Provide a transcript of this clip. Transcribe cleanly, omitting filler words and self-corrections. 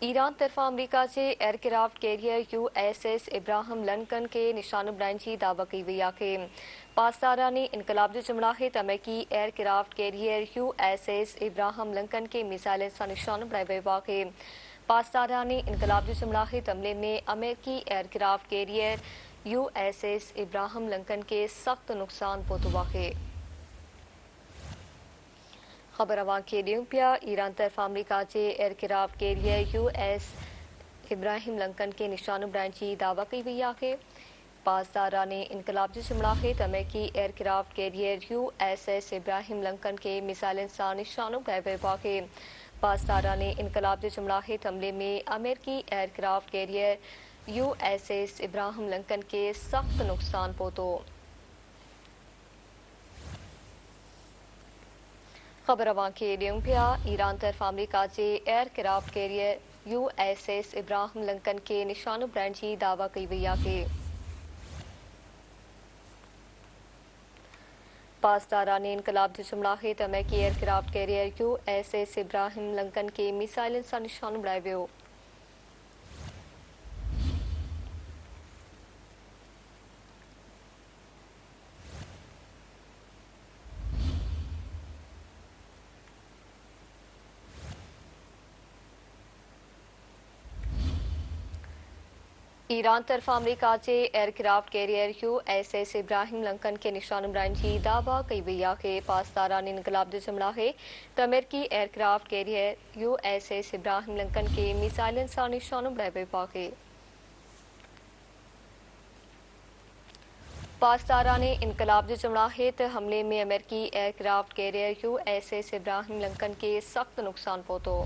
Iran तरफ़ा अमरीका जे aircraft carrier USS Abraham Lincoln के निशानो बनाइण जी दावा कई वई आहे। पासदारानी इनकलाब जो चमड़ा है त अमेरिकी aircraft carrier USS Abraham Lincoln के मिसाइल सां निशानो बनायो वियो आहे। पासदारानी इनकलाब जो चमड़ा है त हमले में अमेरिकी aircraft carrier USS Abraham Lincoln के सख्त नुक़सान पहुतो आहे। खबर अवां खे ॾियूं पिया। ईरान तरफ़ा अमरीका जे aircraft carrier US Abraham Lincoln के निशानो बनाइण जी दावा कई वई आहे। पासदारानी इनकलाब जो चमड़ा है त अमेरिकी aircraft carrier USS Abraham Lincoln के मिसाइलन सां निशानो बनायो वियो आहे। पासदारानी इनकलाब जो चमड़ा है त हमले में अमेरिकी aircraft carrier USS Abraham Lincoln के सख्त नुक़सान पहुतो। खबर अवां खे ॾियूं पिया। ईरान तरफ़ा अमरीका जे aircraft carrier USS Abraham Lincoln के निशानो बनाइण जी दावा कई वई आहे। पासदारानी इनकलाब जो चमड़ा है त अमेरिकी aircraft carrier USS Abraham Lincoln के मिसाइलन सां निशानो बनायो वियो। ईरान तरफ़ा अमरीका जे aircraft carrier USS Abraham Lincoln के निशानो बनाइण जी दावा कई वई आहे। पासदारानी इनकलाब जो चमड़ा है त अमेरिकी aircraft carrier USS Abraham Lincoln के मिसाइलन सां निशानो बनायो वियो आहे। पासदारानी इनकलाब जो चमड़ा है त हमले में अमेरिकी aircraft carrier USS Abraham Lincoln के सख्त नुक़सान पहुतो।